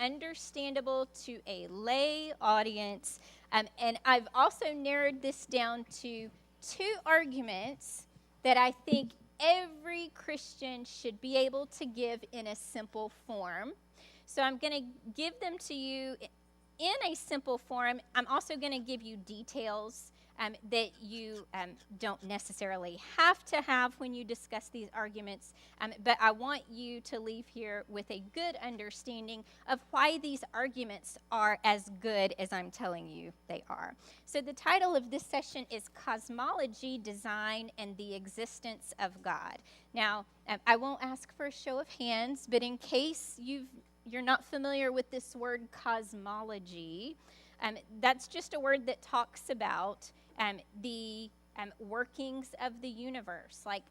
understandable to a lay audience. And I've also narrowed this down to 2 arguments that I think every Christian should be able to give in a simple form. So I'm going to give them to you in a simple form. I'm also going to give you details that you don't necessarily have to have when you discuss these arguments, but I want you to leave here with a good understanding of why these arguments are as good as I'm telling you they are. So the title of this session is Cosmology, Design, and the Existence of God. Now, I won't ask for a show of hands, but in case you're not familiar with this word cosmology, that's just a word that talks about the workings of the universe. Like,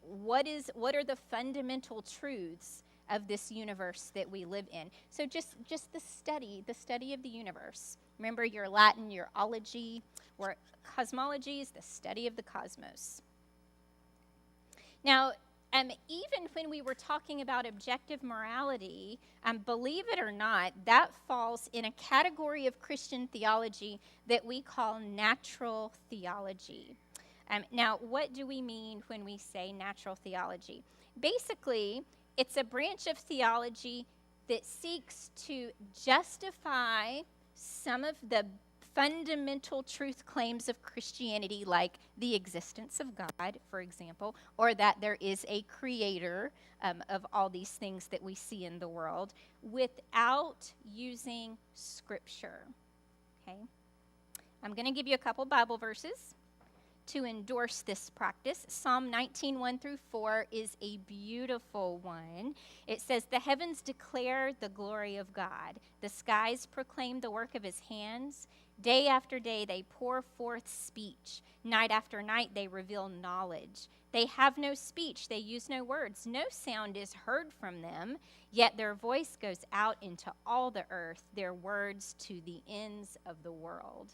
what are the fundamental truths of this universe that we live in? So just the study of the universe. Remember your Latin, your ology, where cosmology is the study of the cosmos. Now, even when we were talking about objective morality, believe it or not, that falls in a category of Christian theology that we call natural theology. Now, what do we mean when we say natural theology? Basically, it's a branch of theology that seeks to justify some of the fundamental truth claims of Christianity, like the existence of God, for example, or that there is a creator of all these things that we see in the world, without using Scripture. Okay? I'm going to give you a couple Bible verses to endorse this practice. Psalm 19, 1 through 4 is a beautiful one. It says, "The heavens declare the glory of God. The skies proclaim the work of his hands. Day after day they pour forth speech. Night after night they reveal knowledge. They have no speech, they use no words. No sound is heard from them, yet their voice goes out into all the earth, their words to the ends of the world."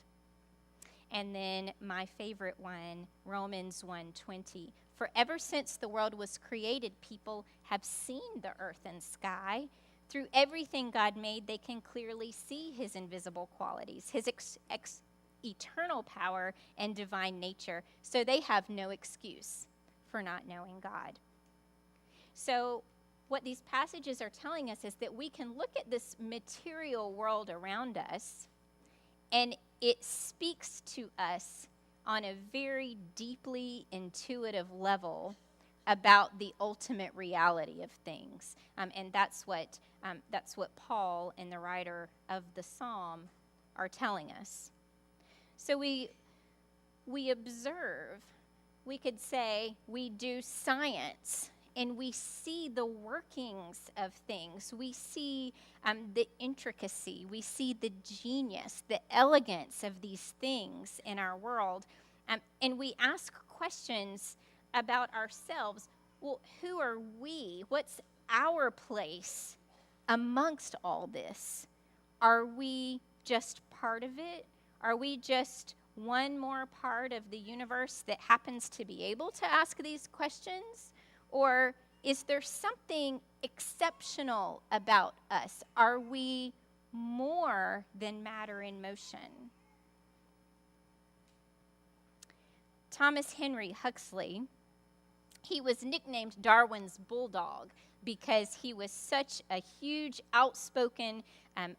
And then my favorite one, Romans 1:20. "For ever since the world was created, people have seen the earth and sky. Through everything God made, they can clearly see his invisible qualities, his eternal power and divine nature. So they have no excuse for not knowing God." So what these passages are telling us is that we can look at this material world around us, and it speaks to us on a very deeply intuitive level about the ultimate reality of things. And that's what Paul and the writer of the Psalm are telling us. So we observe, we could say we do science, and we see the workings of things. We see the intricacy. We see the genius, the elegance of these things in our world. And we ask questions about ourselves. Well, who are we? What's our place amongst all this? Are we just part of it? Are we just one more part of the universe that happens to be able to ask these questions? Or is there something exceptional about us? Are we more than matter in motion? Thomas Henry Huxley, he was nicknamed Darwin's bulldog because he was such a huge, outspoken,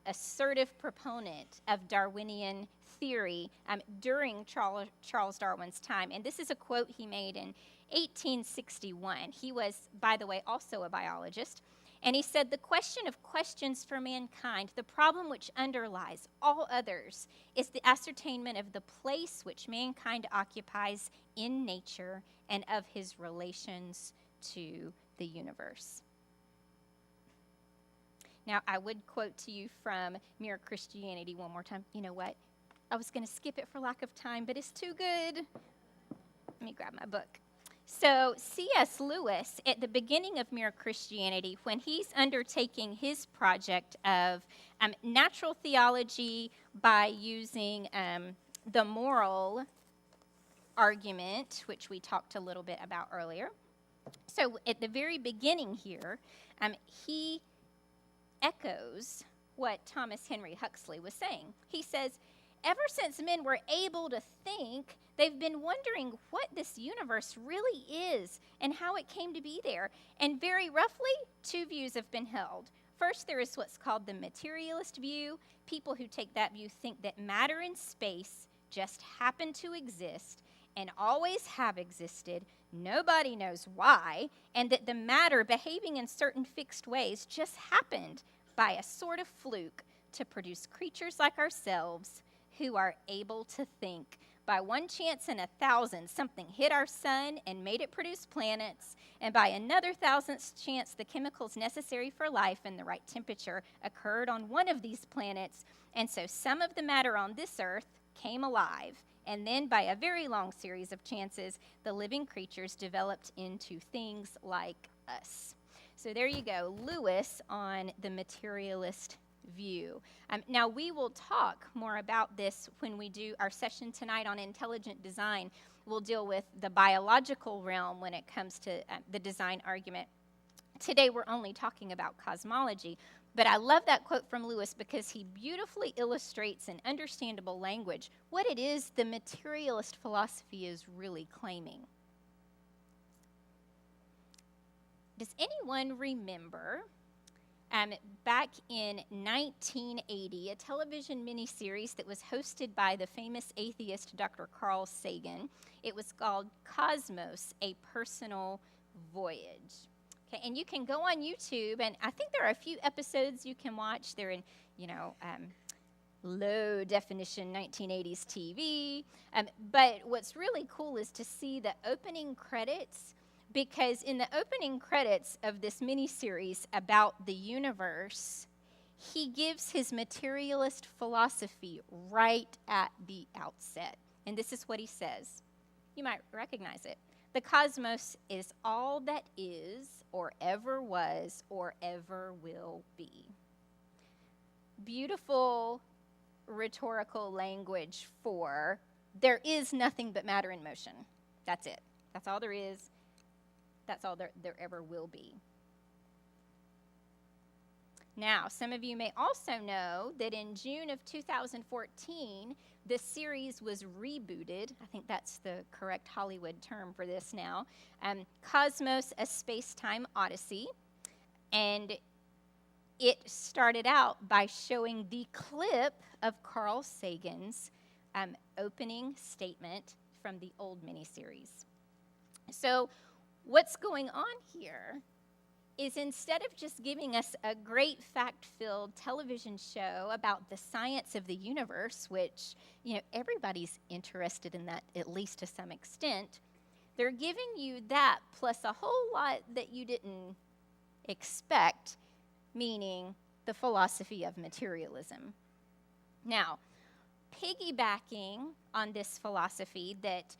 assertive proponent of Darwinian theory during Charles Darwin's time. And this is a quote he made in 1861. He was, by the way, also a biologist. And he said, "The question of questions for mankind, the problem which underlies all others, is the ascertainment of the place which mankind occupies in nature and of his relations to the universe." Now, I would quote to you from Mere Christianity one more time. You know what? I was going to skip it for lack of time, but it's too good. Let me grab my book. So C.S. Lewis, at the beginning of Mere Christianity, when he's undertaking his project of natural theology by using the moral argument, which we talked a little bit about earlier. So at the very beginning here, he echoes what Thomas Henry Huxley was saying. He says, ever since men were able to think, they've been wondering what this universe really is and how it came to be there. And very roughly, two views have been held. First, there is what's called the materialist view. People who take that view think that matter and space just happen to exist and always have existed. Nobody knows why, and that the matter behaving in certain fixed ways just happened by a sort of fluke to produce creatures like ourselves who are able to think. By one chance in 1,000, something hit our sun and made it produce planets, and by another thousandth chance, the chemicals necessary for life and the right temperature occurred on one of these planets, and so some of the matter on this earth came alive, and then by a very long series of chances, the living creatures developed into things like us. So there you go, Lewis on the materialist view. Now, we will talk more about this when we do our session tonight on intelligent design. We'll deal with the biological realm when it comes to the design argument. Today, we're only talking about cosmology, but I love that quote from Lewis because he beautifully illustrates in understandable language what it is the materialist philosophy is really claiming. Does anyone remember back in 1980, a television miniseries that was hosted by the famous atheist Dr. Carl Sagan? It was called Cosmos, A Personal Voyage. Okay, and you can go on YouTube, and I think there are a few episodes you can watch. They're in, low definition 1980s TV. But what's really cool is to see the opening credits, because in the opening credits of this miniseries about the universe, he gives his materialist philosophy right at the outset. And this is what he says. You might recognize it. The cosmos is all that is, or ever was, or ever will be. Beautiful rhetorical language for there is nothing but matter in motion. That's it. That's all there is. That's all there ever will be. Now, some of you may also know that in June of 2014, the series was rebooted. I think that's the correct Hollywood term for this now. Cosmos, A Space-Time Odyssey. And it started out by showing the clip of Carl Sagan's opening statement from the old miniseries. So what's going on here is instead of just giving us a great fact-filled television show about the science of the universe, which, everybody's interested in that at least to some extent, they're giving you that plus a whole lot that you didn't expect, meaning the philosophy of materialism. Now, piggybacking on this philosophy that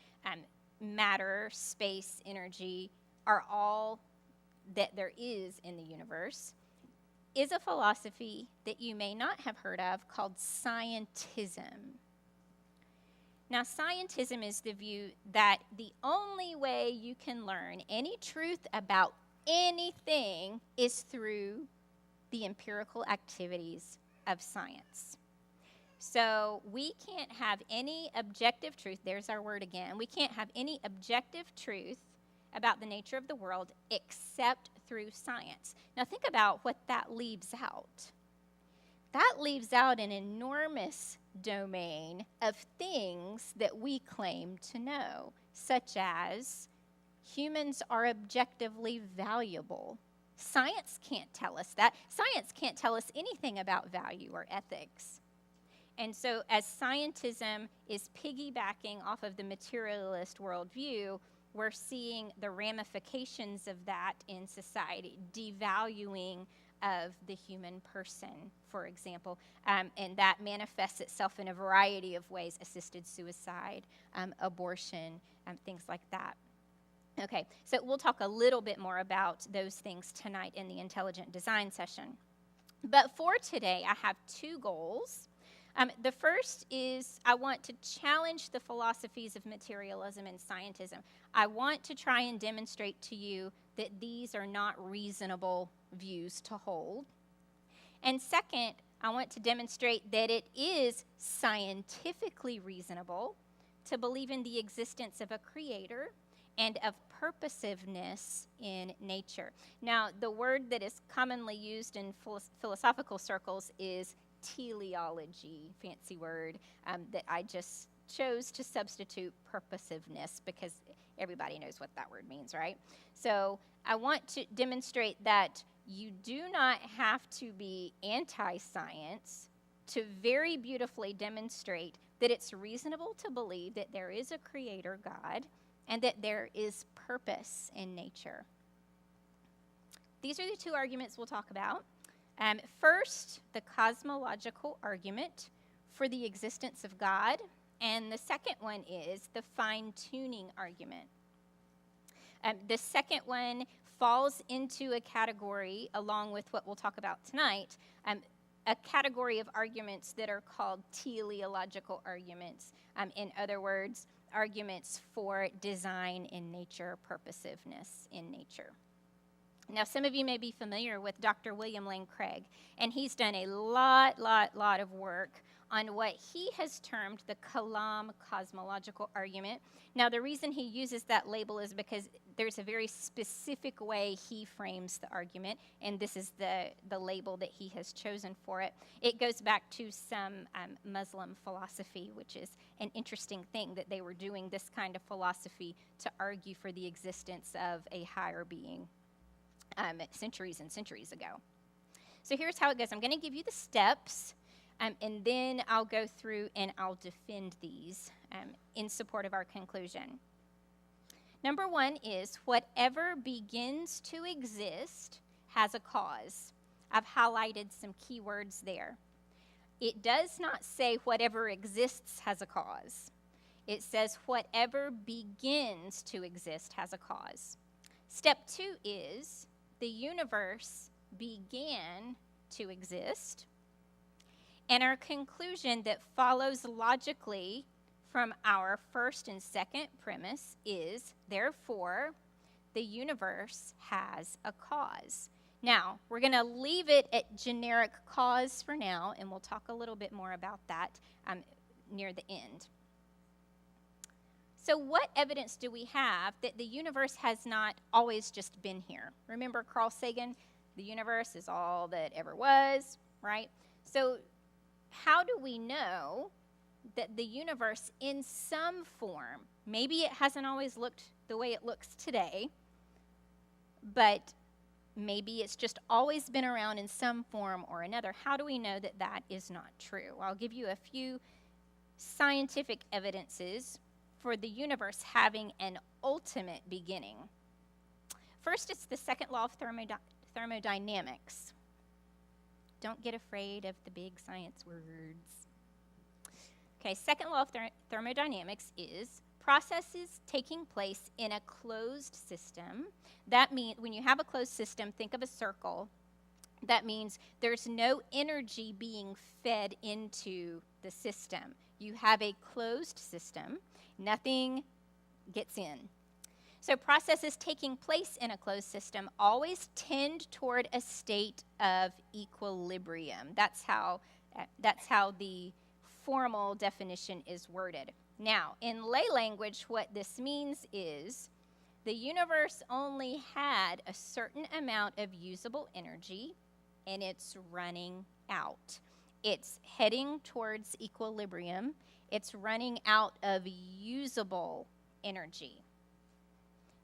matter, space, energy are all that there is in the universe is a philosophy that you may not have heard of called scientism. Now, scientism is the view that the only way you can learn any truth about anything is through the empirical activities of science. So we can't have any objective truth, there's our word again, we can't have any objective truth about the nature of the world except through science. Now think about what that leaves out. That leaves out an enormous domain of things that we claim to know, such as humans are objectively valuable. Science can't tell us that. Science can't tell us anything about value or ethics. And so as scientism is piggybacking off of the materialist worldview, we're seeing the ramifications of that in society, devaluing of the human person, for example. And that manifests itself in a variety of ways: assisted suicide, abortion, things like that. Okay, so we'll talk a little bit more about those things tonight in the intelligent design session. But for today, I have two goals. The first is I want to challenge the philosophies of materialism and scientism. I want to try and demonstrate to you that these are not reasonable views to hold. And second, I want to demonstrate that it is scientifically reasonable to believe in the existence of a creator and of purposiveness in nature. Now, the word that is commonly used in philosophical circles is teleology, fancy word, that I just chose to substitute purposiveness because everybody knows what that word means, right? So I want to demonstrate that you do not have to be anti-science to very beautifully demonstrate that it's reasonable to believe that there is a creator God and that there is purpose in nature. These are the two arguments we'll talk about. First, the cosmological argument for the existence of God, and the second one is the fine-tuning argument. The second one falls into a category, along with what we'll talk about tonight, a category of arguments that are called teleological arguments. In other words, arguments for design in nature, purposiveness in nature. Now, some of you may be familiar with Dr. William Lane Craig, and he's done a lot of work on what he has termed the Kalam cosmological argument. Now, the reason he uses that label is because there's a very specific way he frames the argument, and this is the label that he has chosen for it. It goes back to some Muslim philosophy, which is an interesting thing that they were doing this kind of philosophy to argue for the existence of a higher being centuries and centuries ago. So here's how it goes. I'm going to give you the steps, and then I'll go through and I'll defend these in support of our conclusion. Number one is whatever begins to exist has a cause. I've highlighted some key words there. It does not say whatever exists has a cause. It says whatever begins to exist has a cause. Step two is the universe began to exist. And our conclusion that follows logically from our first and second premise is, therefore, the universe has a cause. Now, we're going to leave it at generic cause for now, and we'll talk a little bit more about that near the end. So what evidence do we have that the universe has not always just been here? Remember Carl Sagan, the universe is all that ever was, right? So how do we know that the universe in some form, maybe it hasn't always looked the way it looks today, but maybe it's just always been around in some form or another. How do we know that that is not true? I'll give you a few scientific evidences for the universe having an ultimate beginning. First, it's the second law of thermodynamics. Don't get afraid of the big science words. Okay, second law of thermodynamics is processes taking place in a closed system. That means when you have a closed system, think of a circle. That means there's no energy being fed into the system. You have a closed system. Nothing gets in. So processes taking place in a closed system always tend toward a state of equilibrium. That's how the formal definition is worded. Now, in lay language, what this means is the universe only had a certain amount of usable energy, and it's running out. It's heading towards equilibrium. It's running out of usable energy.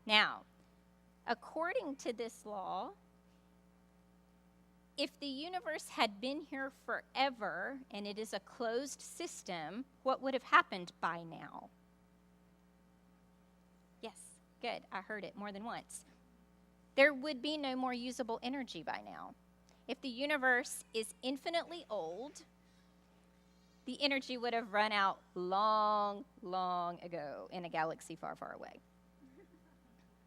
Now, according to this law, if the universe had been here forever and it is a closed system, what would have happened by now? Yes, good. I heard it more than once. There would be no more usable energy by now. If the universe is infinitely old, the energy would have run out long ago in a galaxy far, far away.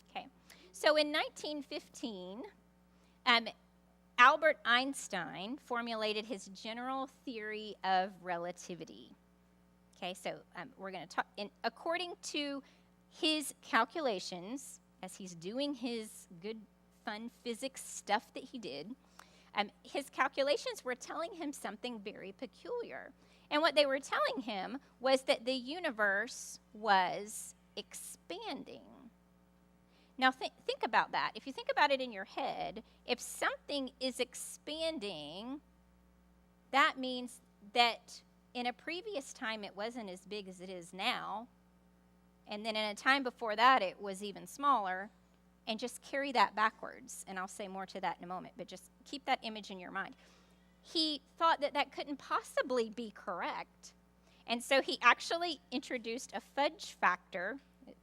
Okay, so in 1915, Albert Einstein formulated his general theory of relativity. Okay, so we're going to talk, according to his calculations, as he's doing his good, fun physics stuff that he did, His calculations were telling him something very peculiar. And what they were telling him was that the universe was expanding. Now, think about that. If you think about it in your head, if something is expanding, that means that in a previous time it wasn't as big as it is now. And then in a time before that, it was even smaller. And just carry that backwards. And I'll say more to that in a moment. But just keep that image in your mind. He thought that that couldn't possibly be correct. And so he actually introduced a fudge factor,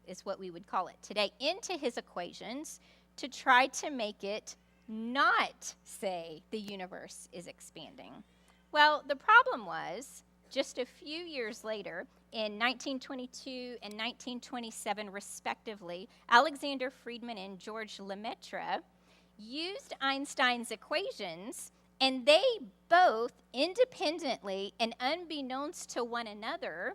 is what we would call it today, into his equations to try to make it not say the universe is expanding. Well, the problem was, just a few years later, in 1922 and 1927 respectively, Alexander Friedman and George Lemaitre used Einstein's equations, and they both independently and unbeknownst to one another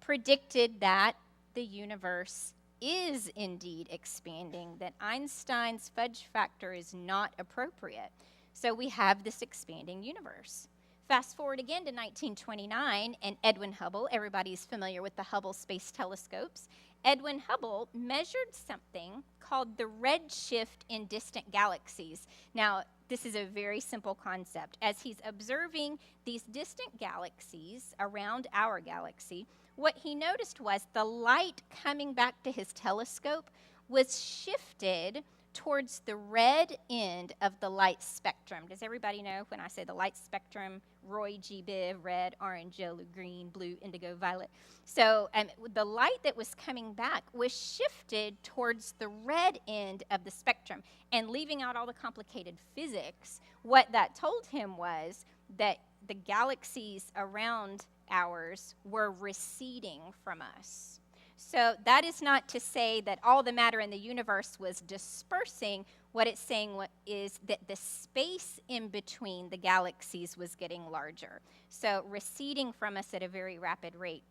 predicted that the universe is indeed expanding, that Einstein's fudge factor is not appropriate. So we have this expanding universe. Fast forward again to 1929, and Edwin Hubble, everybody's familiar with the Hubble Space Telescopes. Edwin Hubble measured something called the redshift in distant galaxies. Now, this is a very simple concept. As he's observing these distant galaxies around our galaxy, what he noticed was the light coming back to his telescope was shifted towards the red end of the light spectrum. Does everybody know when I say the light spectrum? Roy G. Biv, red, orange, yellow, green, blue, indigo, violet. So the light that was coming back was shifted towards the red end of the spectrum. And leaving out all the complicated physics, what that told him was that the galaxies around ours were receding from us. So that is not to say that all the matter in the universe was dispersing. What it's saying is that the space in between the galaxies was getting larger. So receding from us at a very rapid rate.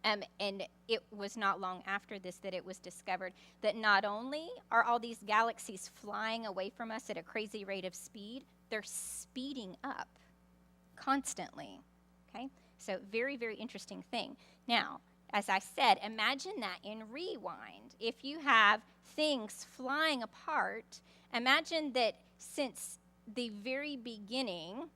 And it was not long after this that it was discovered that not only are all these galaxies flying away from us at a crazy rate of speed, they're speeding up constantly. Okay? So very, very interesting thing. Now, as I said, imagine that in rewind. If you have things flying apart, imagine that since the very beginning,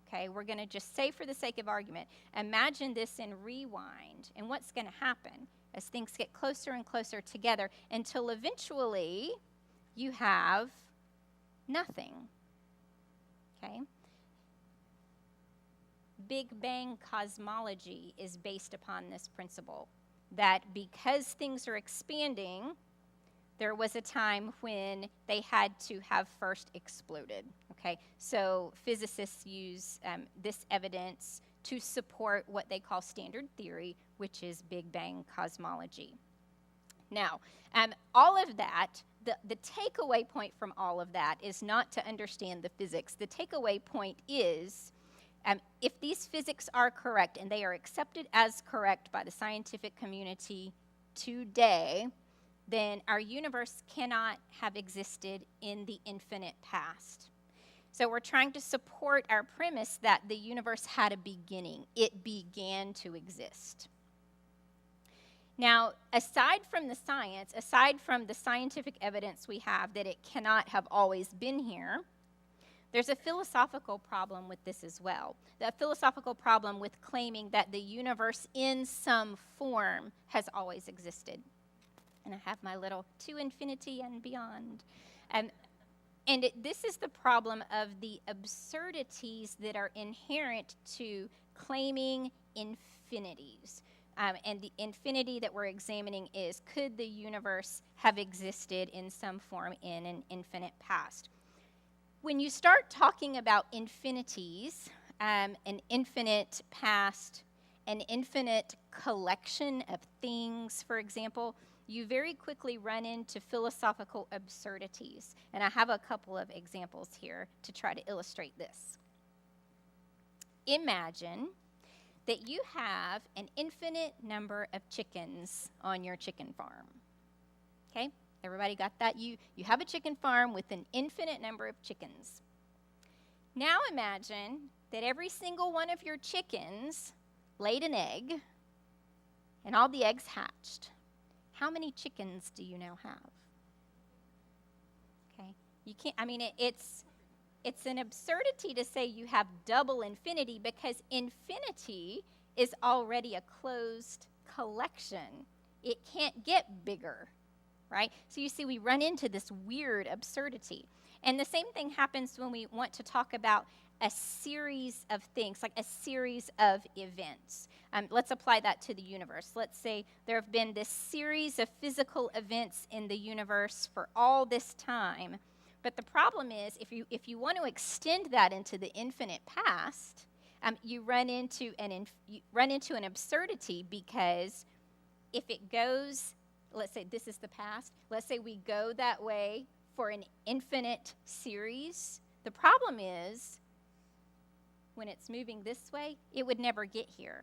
okay, we're going to just say for the sake of argument, imagine this in rewind. And what's going to happen as things get closer and closer together until eventually you have nothing. Okay? Big Bang cosmology is based upon this principle, that because things are expanding, there was a time when they had to have first exploded. Okay, so physicists use this evidence to support what they call standard theory, which is Big Bang cosmology. Now, all of that, the takeaway point from all of that is not to understand the physics. The takeaway point is, if these physics are correct, and they are accepted as correct by the scientific community today, then our universe cannot have existed in the infinite past. So we're trying to support our premise that the universe had a beginning. It began to exist. Now, aside from the science, aside from the scientific evidence we have that it cannot have always been here, there's a philosophical problem with this as well. The philosophical problem with claiming that the universe in some form has always existed. And I have my little to infinity and beyond. This is the problem of the absurdities that are inherent to claiming infinities. And the infinity that we're examining is, could the universe have existed in some form in an infinite past? When you start talking about infinities, an infinite past, an infinite collection of things, for example, you very quickly run into philosophical absurdities. And I have a couple of examples here to try to illustrate this. Imagine that you have an infinite number of chickens on your chicken farm. Okay? Everybody got that? You have a chicken farm with an infinite number of chickens. Now imagine that every single one of your chickens laid an egg, and all the eggs hatched. How many chickens do you now have? Okay, you can't, it's an absurdity to say you have double infinity, because infinity is already a closed collection. It can't get bigger, right? So you see, we run into this weird absurdity. And the same thing happens when we want to talk about a series of things, like a series of events. Let's apply that to the universe. Let's say there have been this series of physical events in the universe for all this time. But the problem is, if you want to extend that into the infinite past, you run into an absurdity, because if it goes, let's say this is the past, let's say we go that way for an infinite series, the problem is when it's moving this way, it would never get here.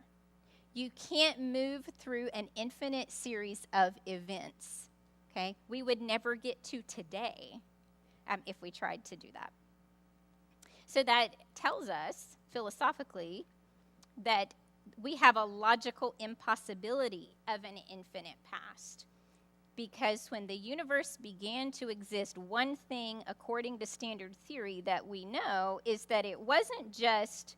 You can't move through an infinite series of events, okay? We would never get to today if we tried to do that. So that tells us, philosophically, that we have a logical impossibility of an infinite past. Because when the universe began to exist, one thing, according to standard theory, that we know is that it wasn't just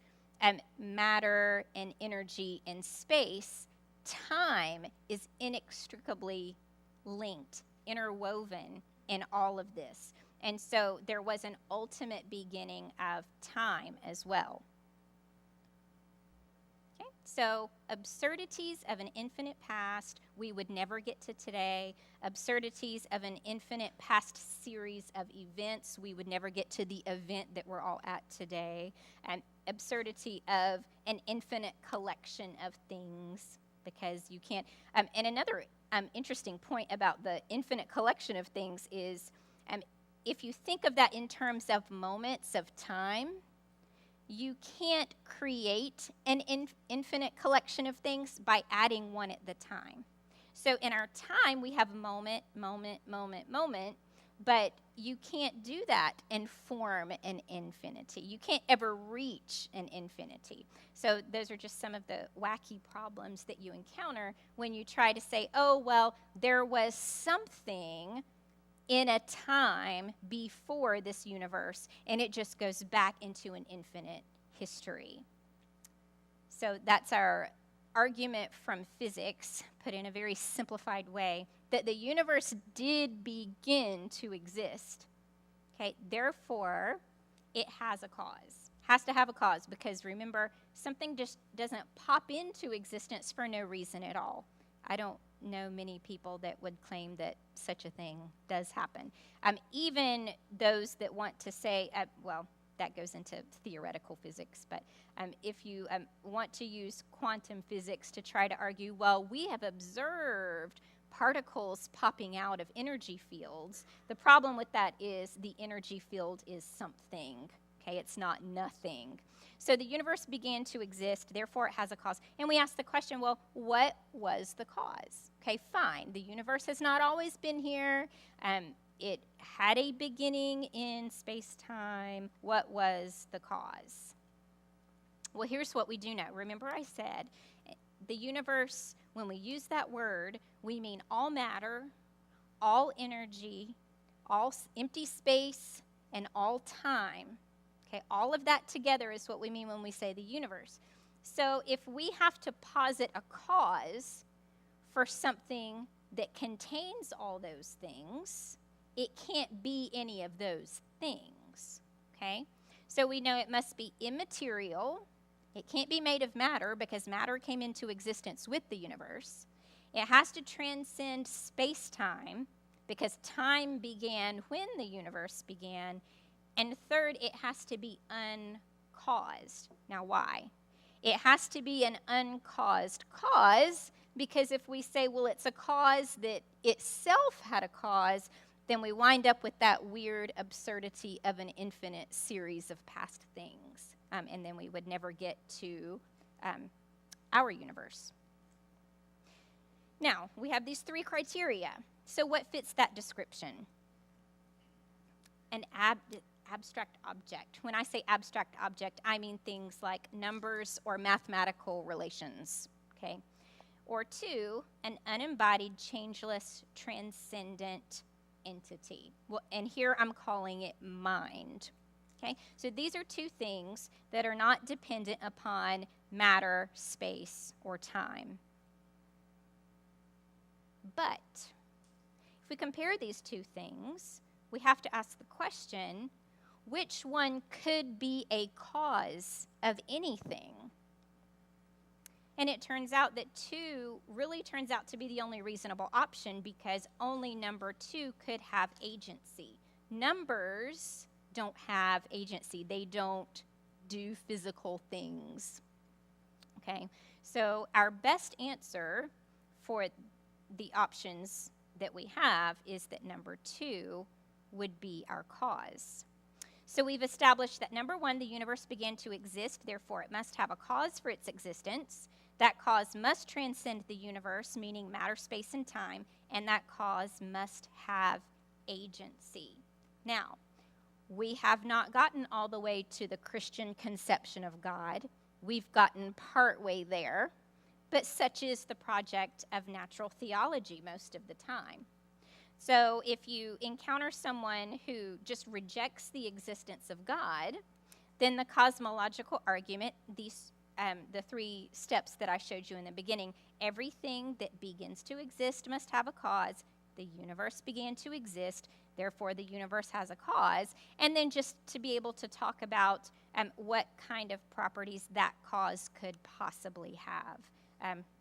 matter and energy and space. Time is inextricably linked, interwoven in all of this. And so there was an ultimate beginning of time as well. Okay, so absurdities of an infinite past, we would never get to today. Absurdities of an infinite past series of events, we would never get to the event that we're all at today. And absurdity of an infinite collection of things, because you can't. And another interesting point about the infinite collection of things is, if you think of that in terms of moments of time, you can't create an infinite collection of things by adding one at the time. So in our time, we have moment, moment, moment, moment, but you can't do that and form an infinity. You can't ever reach an infinity. So those are just some of the wacky problems that you encounter when you try to say, oh, well, there was something in a time before this universe, and it just goes back into an infinite history. So that's our argument from physics, put in a very simplified way, that the universe did begin to exist. Okay, therefore, it has a cause. Has to have a cause, because remember, something just doesn't pop into existence for no reason at all. I don't know many people that would claim that such a thing does happen. Even those that want to say, well, that goes into theoretical physics, but if you want to use quantum physics to try to argue, well, we have observed particles popping out of energy fields, the problem with that is the energy field is something, okay? It's not nothing. So the universe began to exist, therefore it has a cause. And we ask the question, well, what was the cause? Okay, fine. The universe has not always been here. It had a beginning in space-time. What was the cause? Well, here's what we do know. Remember I said the universe, when we use that word, we mean all matter, all energy, all empty space, and all time. Okay, all of that together is what we mean when we say the universe. So if we have to posit a cause for something that contains all those things, it can't be any of those things, okay? So we know it must be immaterial. It can't be made of matter, because matter came into existence with the universe. It has to transcend space-time, because time began when the universe began. And third, it has to be uncaused. Now, why? It has to be an uncaused cause, because if we say, well, it's a cause that itself had a cause, then we wind up with that weird absurdity of an infinite series of past things. And then we would never get to our universe. Now, we have these three criteria. So what fits that description? abstract object. When I say abstract object, I mean things like numbers or mathematical relations, okay? Or 2, an unembodied, changeless, transcendent entity. Well, and here I'm calling it mind, okay? So these are 2 things that are not dependent upon matter, space, or time. But if we compare these 2 things, we have to ask the question, which one could be a cause of anything? And it turns out that 2 really turns out to be the only reasonable option, because only number 2 could have agency. Numbers don't have agency. They don't do physical things. Okay? So our best answer for the options that we have is that number 2 would be our cause. So we've established that number 1, the universe began to exist, therefore it must have a cause for its existence. That cause must transcend the universe, meaning matter, space, and time, and that cause must have agency. Now, we have not gotten all the way to the Christian conception of God. We've gotten partway there, but such is the project of natural theology most of the time. So if you encounter someone who just rejects the existence of God, then the cosmological argument, the 3 steps that I showed you in the beginning, everything that begins to exist must have a cause. The universe began to exist, therefore the universe has a cause. And then just to be able to talk about what kind of properties that cause could possibly have.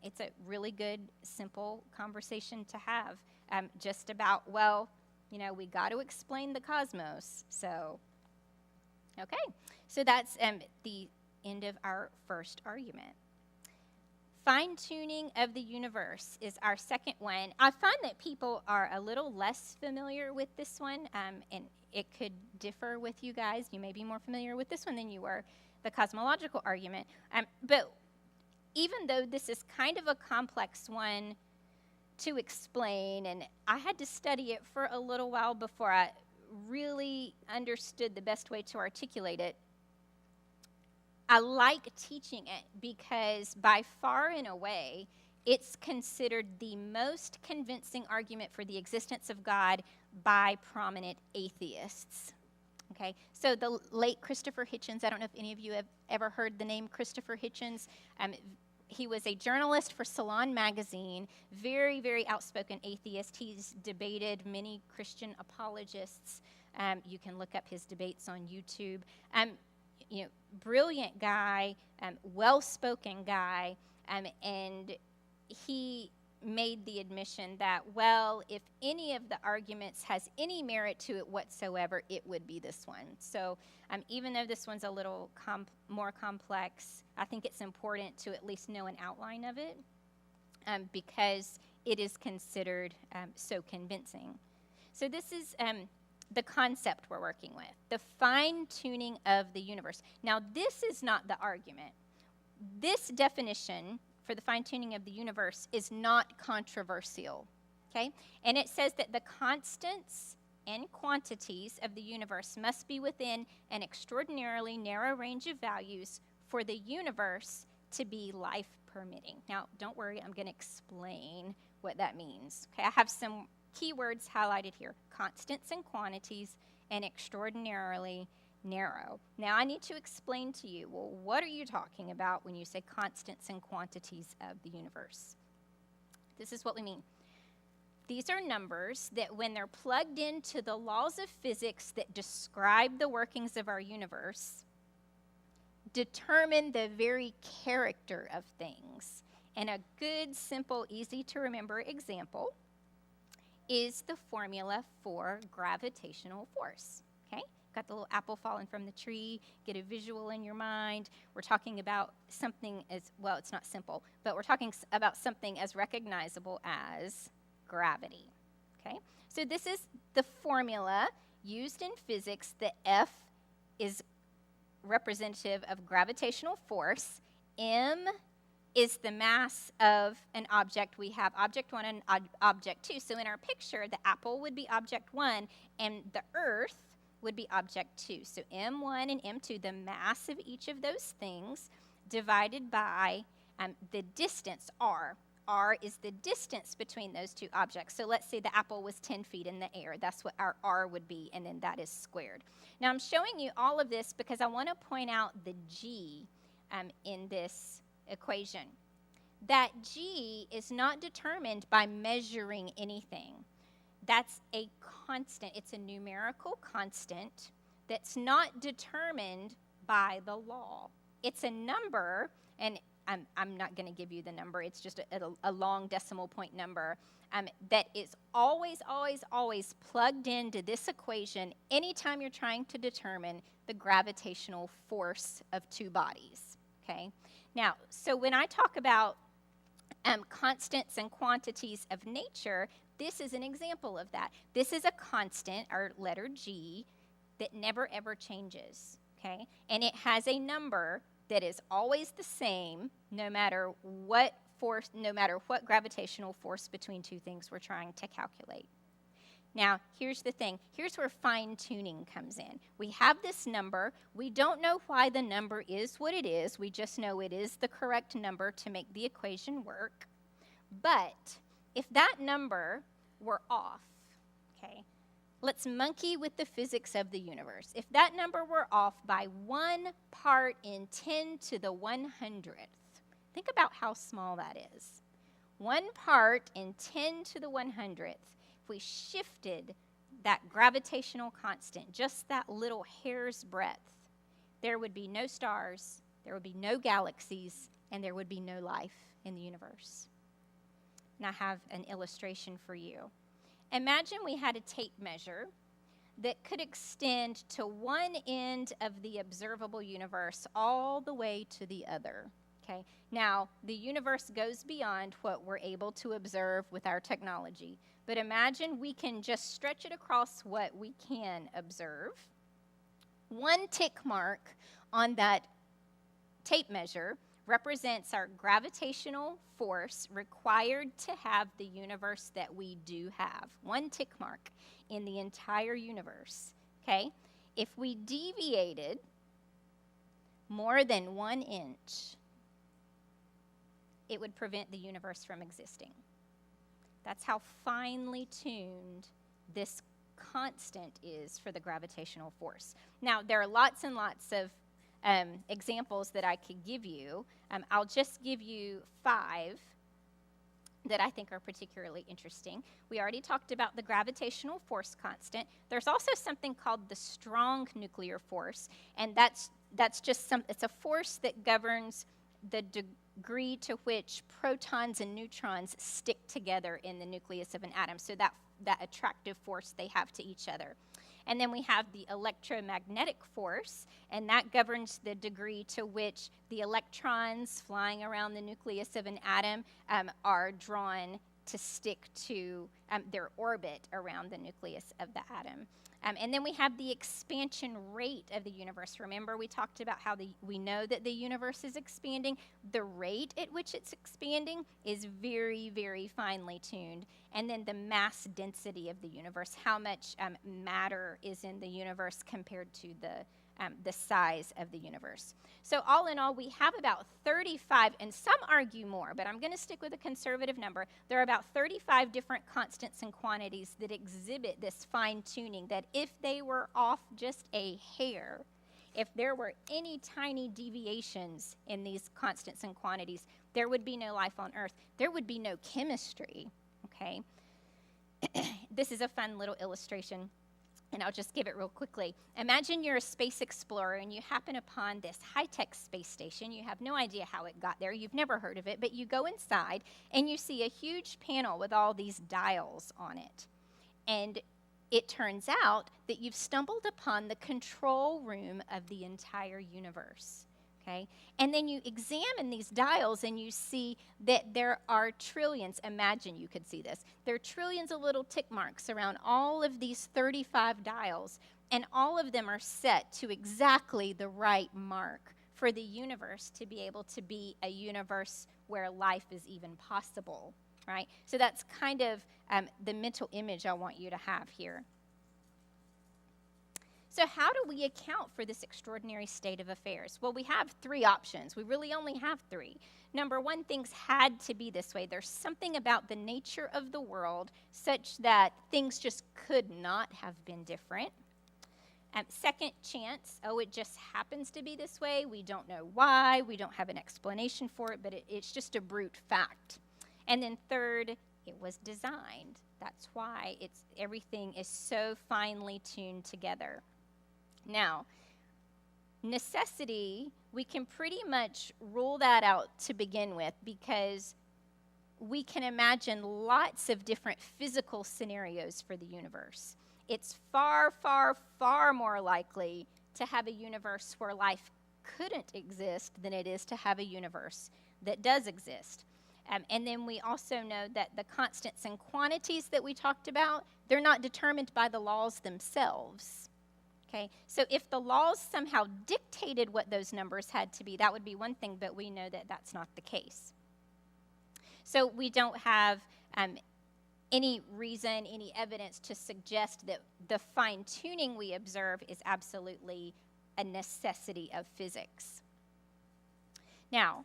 It's a really good, simple conversation to have, just about, well, we got to explain the cosmos. So, okay. So that's the end of our first argument. Fine-tuning of the universe is our second one. I find that people are a little less familiar with this one, and it could differ with you guys. You may be more familiar with this one than you were, the cosmological argument. But even though this is kind of a complex one to explain, and I had to study it for a little while before I really understood the best way to articulate it, I like teaching it because by far and away, it's considered the most convincing argument for the existence of God by prominent atheists. Okay, so the late Christopher Hitchens, I don't know if any of you have ever heard the name Christopher Hitchens. He was a journalist for Salon magazine, very, very outspoken atheist. He's debated many Christian apologists. You can look up his debates on YouTube. Brilliant guy, well-spoken guy, and he made the admission that, well, if any of the arguments has any merit to it whatsoever, it would be this one. So even though this one's a little more complex, I think it's important to at least know an outline of it because it is considered so convincing. So this is the concept we're working with, the fine-tuning of the universe. Now, this is not the argument. This definition for the fine-tuning of the universe is not controversial, okay? And it says that the constants and quantities of the universe must be within an extraordinarily narrow range of values for the universe to be life-permitting. Now, don't worry, I'm going to explain what that means. Okay, I have some keywords highlighted here: constants and quantities, and extraordinarily narrow. Now, I need to explain to you, well, what are you talking about when you say constants and quantities of the universe? This is what we mean. These are numbers that, when they're plugged into the laws of physics that describe the workings of our universe, determine the very character of things. And a good, simple, easy-to-remember example is the formula for gravitational force, okay? Got the little apple falling from the tree, get a visual in your mind. We're talking about something as, well, it's not simple, but we're talking about something as recognizable as gravity, okay? So this is the formula used in physics. The F is representative of gravitational force. M is the mass of an object. We have object 1 and object 2. So in our picture, the apple would be object 1, and the earth would be object 2. So M1 and M2, the mass of each of those things, divided by the distance, r. R is the distance between those two objects. So let's say the apple was 10 feet in the air. That's what our r would be, and then that is squared. Now I'm showing you all of this because I want to point out the g in this equation. That g is not determined by measuring anything. That's a constant. It's a numerical constant that's not determined by the law. It's a number, and I'm not going to give you the number. It's just a long decimal point number that is always, always, always plugged into this equation anytime you're trying to determine the gravitational force of two bodies, okay? Now, so when I talk about constants and quantities of nature, this is an example of that. This is a constant, our letter G, that never, ever changes, okay? And it has a number that is always the same no matter what force, no matter what gravitational force between two things we're trying to calculate. Now, here's the thing. Here's where fine-tuning comes in. We have this number. We don't know why the number is what it is. We just know it is the correct number to make the equation work. But if that number were off, okay, let's monkey with the physics of the universe. If that number were off by 1 part in 10 to the 100th, think about how small that is. 1 part in 10 to the 100th. If we shifted that gravitational constant, just that little hair's breadth, there would be no stars, there would be no galaxies, and there would be no life in the universe. And I have an illustration for you. Imagine we had a tape measure that could extend to one end of the observable universe all the way to the other, okay? Now, the universe goes beyond what we're able to observe with our technology, but imagine we can just stretch it across what we can observe. One tick mark on that tape measure represents our gravitational force required to have the universe that we do have. One tick mark in the entire universe, okay? If we deviated more than 1 inch, it would prevent the universe from existing. That's how finely tuned this constant is for the gravitational force. Now, there are lots and lots of examples that I could give you. I'll just give you 5 that I think are particularly interesting. We already talked about the gravitational force constant. There's also something called the strong nuclear force, and that's just it's a force that governs the degree to which protons and neutrons stick together in the nucleus of an atom, so that attractive force they have to each other. And then we have the electromagnetic force, and that governs the degree to which the electrons flying around the nucleus of an atom are drawn to stick to their orbit around the nucleus of the atom. And then we have the expansion rate of the universe. Remember, we talked about how we know that the universe is expanding. The rate at which it's expanding is very, very finely tuned. And then the mass density of the universe, how much matter is in the universe compared to the size of the universe. So all in all, we have about 35, and some argue more, but I'm going to stick with a conservative number. There are about 35 different constants and quantities that exhibit this fine-tuning, that if they were off just a hair, if there were any tiny deviations in these constants and quantities, there would be no life on Earth. There would be no chemistry, okay? This is a fun little illustration, and I'll just give it real quickly. Imagine you're a space explorer and you happen upon this high-tech space station. You have no idea how it got there. You've never heard of it, but you go inside and you see a huge panel with all these dials on it. And it turns out that you've stumbled upon the control room of the entire universe. Okay? And then you examine these dials and you see that there are trillions. Imagine you could see this. There are trillions of little tick marks around all of these 35 dials, and all of them are set to exactly the right mark for the universe to be able to be a universe where life is even possible, right? So that's kind of the mental image I want you to have here. So how do we account for this extraordinary state of affairs? Well, we have three options. We really only have three. Number one, things had to be this way. There's something about the nature of the world such that things just could not have been different. Second chance, it just happens to be this way. We don't know why. We don't have an explanation for it, but it's just a brute fact. And then third, it was designed. That's why everything is so finely tuned together. Now, necessity, we can pretty much rule that out to begin with because we can imagine lots of different physical scenarios for the universe. It's far, far, far more likely to have a universe where life couldn't exist than it is to have a universe that does exist. And then we also know that the constants and quantities that we talked about, they're not determined by the laws themselves. Okay, so if the laws somehow dictated what those numbers had to be, that would be one thing, but we know that that's not the case. So we don't have any reason, any evidence to suggest that the fine-tuning we observe is absolutely a necessity of physics. Now,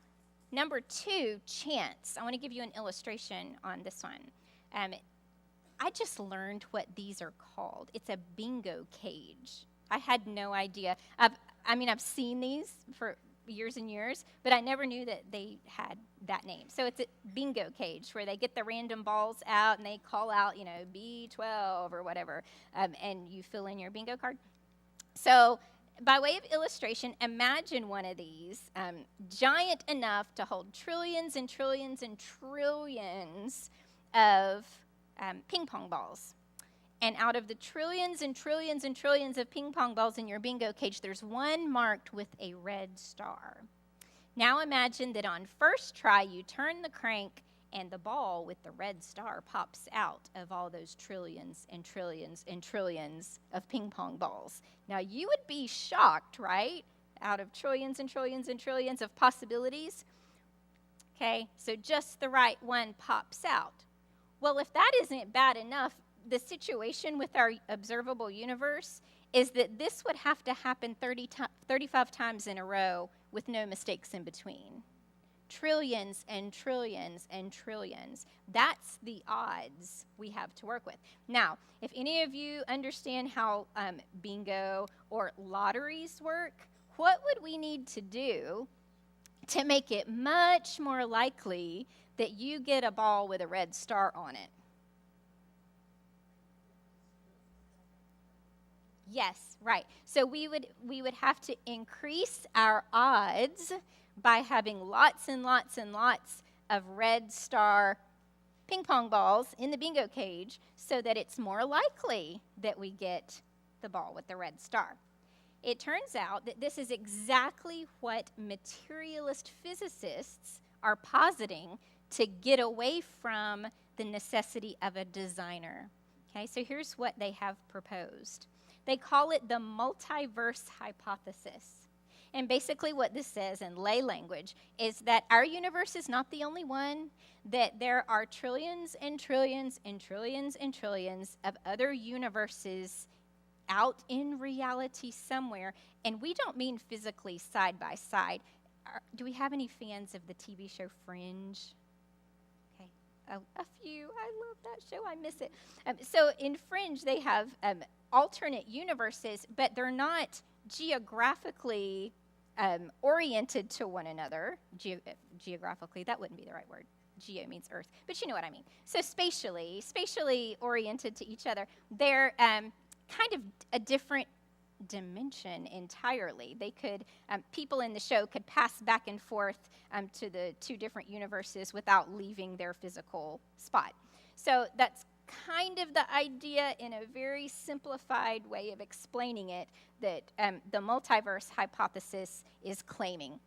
number two, chance. I want to give you an illustration on this one. I just learned what these are called. It's a bingo cage. I had no idea. I've seen these for years and years, but I never knew that they had that name. So it's a bingo cage where they get the random balls out and they call out, B12 or whatever, and you fill in your bingo card. So by way of illustration, imagine one of these, giant enough to hold trillions and trillions and trillions of ping pong balls. And out of the trillions and trillions and trillions of ping pong balls in your bingo cage, there's one marked with a red star. Now imagine that on first try, you turn the crank and the ball with the red star pops out of all those trillions and trillions and trillions of ping pong balls. Now you would be shocked, right? Out of trillions and trillions and trillions of possibilities. Okay, so just the right one pops out. Well, if that isn't bad enough, the situation with our observable universe is that this would have to happen 35 times in a row with no mistakes in between. Trillions and trillions and trillions. That's the odds we have to work with. Now, if any of you understand how bingo or lotteries work, what would we need to do to make it much more likely that you get a ball with a red star on it? Yes, right. So we would have to increase our odds by having lots and lots and lots of red star ping pong balls in the bingo cage so that it's more likely that we get the ball with the red star. It turns out that this is exactly what materialist physicists are positing to get away from the necessity of a designer. Okay, so here's what they have proposed. They call it the multiverse hypothesis. And basically what this says in lay language is that our universe is not the only one, that there are trillions and trillions and trillions and trillions of other universes out in reality somewhere. And we don't mean physically side by side. Do we have any fans of the TV show Fringe? Okay, a few. I love that show. I miss it. So in Fringe, they have alternate universes, but they're not geographically oriented to one another. Geographically, that wouldn't be the right word. Geo means Earth, but you know what I mean. So spatially oriented to each other. They're kind of a different dimension entirely. They could, people in the show could pass back and forth to the two different universes without leaving their physical spot. So that's kind of the idea in a very simplified way of explaining it that the multiverse hypothesis is claiming.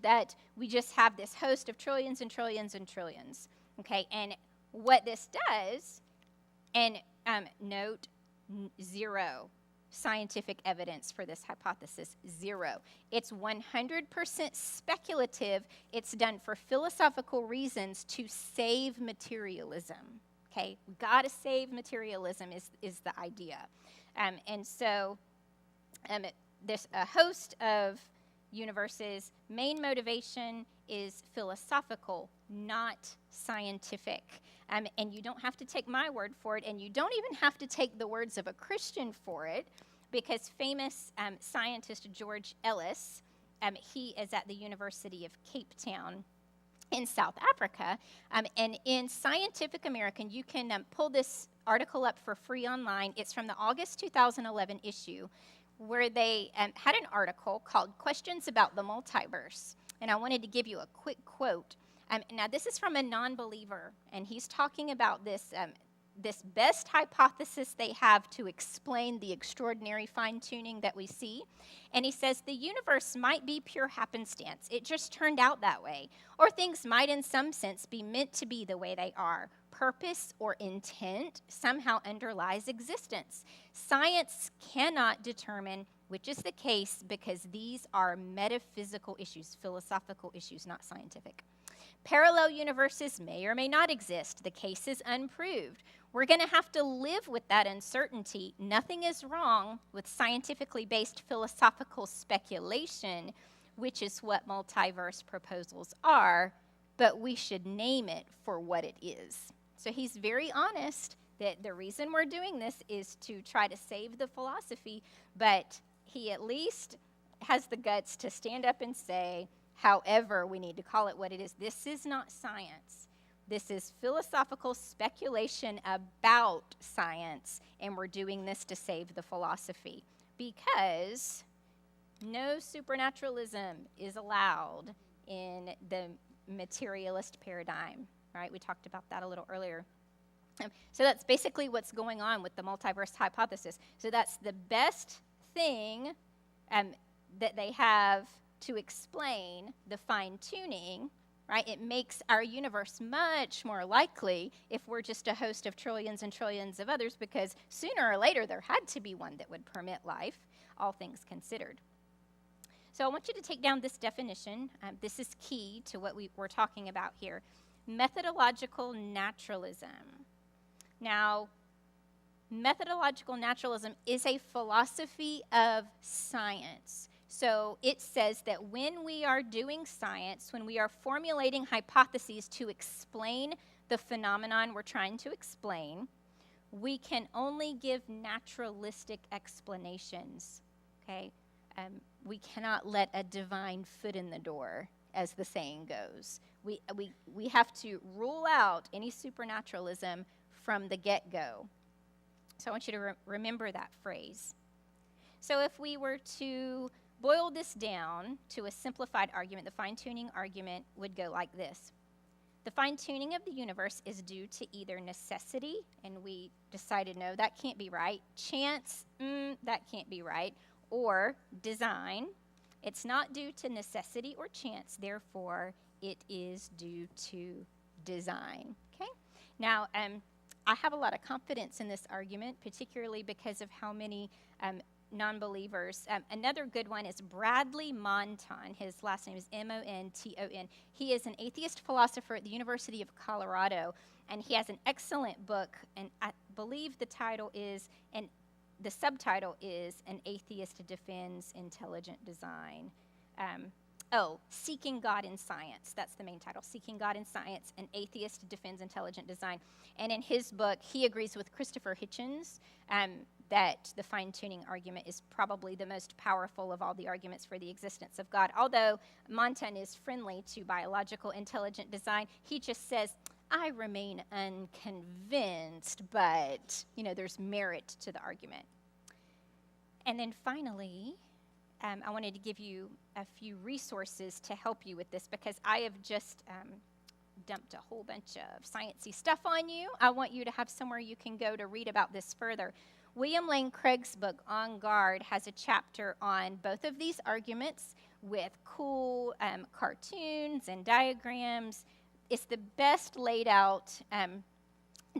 That we just have this host of trillions and trillions and trillions. Okay, and what this does, and note, zero scientific evidence for this hypothesis, zero. It's 100% speculative. It's done for philosophical reasons to save materialism. Okay, we got to save materialism is the idea. And so Um, there's a host of universes. Main motivation is philosophical, not scientific. And you don't have to take my word for it, and you don't even have to take the words of a Christian for it, because famous scientist George Ellis, he is at the University of Cape Town in South Africa. And in Scientific American, you can pull this article up for free online. It's from the August 2011 issue, where they had an article called Questions About the Multiverse. And I wanted to give you a quick quote. Now, this is from a non-believer, and he's talking about this best hypothesis they have to explain the extraordinary fine-tuning that we see. And he says, the universe might be pure happenstance. It just turned out that way. Or things might, in some sense, be meant to be the way they are. Purpose or intent somehow underlies existence. Science cannot determine which is the case, because these are metaphysical issues, philosophical issues, not scientific. Parallel universes may or may not exist. The case is unproved. We're going to have to live with that uncertainty. Nothing is wrong with scientifically based philosophical speculation, which is what multiverse proposals are, but we should name it for what it is. So he's very honest that the reason we're doing this is to try to save the philosophy, but he at least has the guts to stand up and say, however, we need to call it what it is. This is not science. This is philosophical speculation about science, and we're doing this to save the philosophy, because no supernaturalism is allowed in the materialist paradigm, right? We talked about that a little earlier. So that's basically what's going on with the multiverse hypothesis. So that's the best thing that they have to explain the fine-tuning, right? It makes our universe much more likely if we're just a host of trillions and trillions of others, because sooner or later there had to be one that would permit life, all things considered. So I want you to take down this definition. This is key to what we're talking about here. Methodological naturalism. Now, methodological naturalism is a philosophy of science. So it says that when we are doing science, when we are formulating hypotheses to explain the phenomenon we're trying to explain, we can only give naturalistic explanations, okay? We cannot let a divine foot in the door, as the saying goes. We have to rule out any supernaturalism from the get-go. So I want you to remember that phrase. So if we were to boil this down to a simplified argument, the fine-tuning argument would go like this. The fine-tuning of the universe is due to either necessity, and we decided, no, that can't be right. Chance, that can't be right. Or design. It's not due to necessity or chance, therefore it is due to design. Okay? Now, I have a lot of confidence in this argument, particularly because of how many non-believers. Another good one is Bradley Monton. His last name is Monton. He is an atheist philosopher at the University of Colorado, and he has an excellent book, and I believe the subtitle is An Atheist Defends Intelligent Design. Seeking God in Science. That's the main title. Seeking God in Science, An Atheist Defends Intelligent Design. And in his book, he agrees with Christopher Hitchens that the fine-tuning argument is probably the most powerful of all the arguments for the existence of God. Although Monton is friendly to biological intelligent design, he just says, I remain unconvinced, but, there's merit to the argument. And then finally, I wanted to give you a few resources to help you with this, because I have just dumped a whole bunch of sciencey stuff on you. I want you to have somewhere you can go to read about this further. William Lane Craig's book, On Guard, has a chapter on both of these arguments with cool cartoons and diagrams. It's the best laid out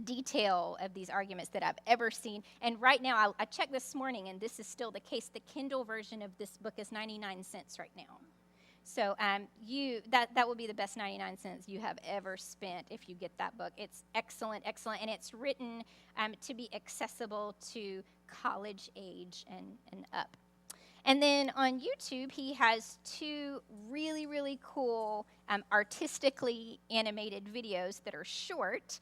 detail of these arguments that I've ever seen. And right now, I checked this morning, and this is still the case. The Kindle version of this book is 99 cents right now. So that will be the best 99 cents you have ever spent if you get that book. It's excellent, and it's written to be accessible to college age and up. And then on YouTube, he has 2 really, really cool artistically animated videos that are short,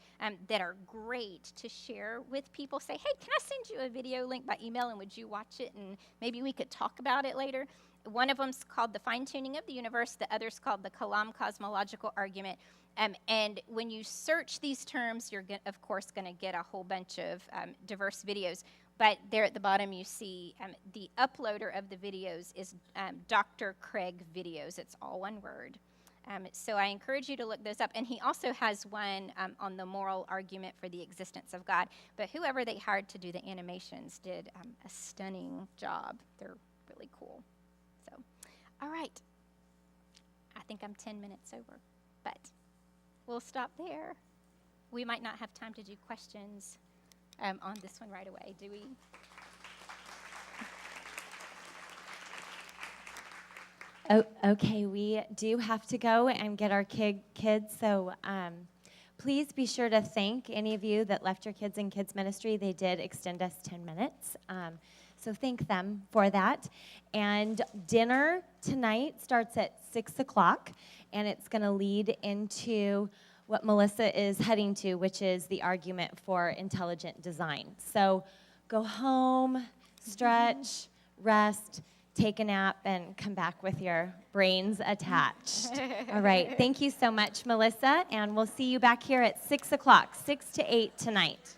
that are great to share with people. Say, hey, can I send you a video link by email, and would you watch it, and maybe we could talk about it later? One of them's called The Fine-Tuning of the Universe. The other's called The Kalam Cosmological Argument. And when you search these terms, you're, of course, going to get a whole bunch of diverse videos. But there at the bottom, you see the uploader of the videos is Dr. Craig Videos. It's all one word. So I encourage you to look those up. And he also has one on the moral argument for the existence of God. But whoever they hired to do the animations did a stunning job. They're really cool. So, all right. I think I'm 10 minutes over, but we'll stop there. We might not have time to do questions on this one right away, do we? Oh, okay, we do have to go and get our kids, so please be sure to thank any of you that left your kids in kids ministry. They did extend us 10 minutes, so thank them for that. And dinner tonight starts at 6 o'clock, and it's going to lead into what Melissa is heading to, which is the argument for intelligent design. So go home, stretch, rest, take a nap, and come back with your brains attached. All right. Thank you so much, Melissa, and we'll see you back here at 6 o'clock, 6 to 8 tonight.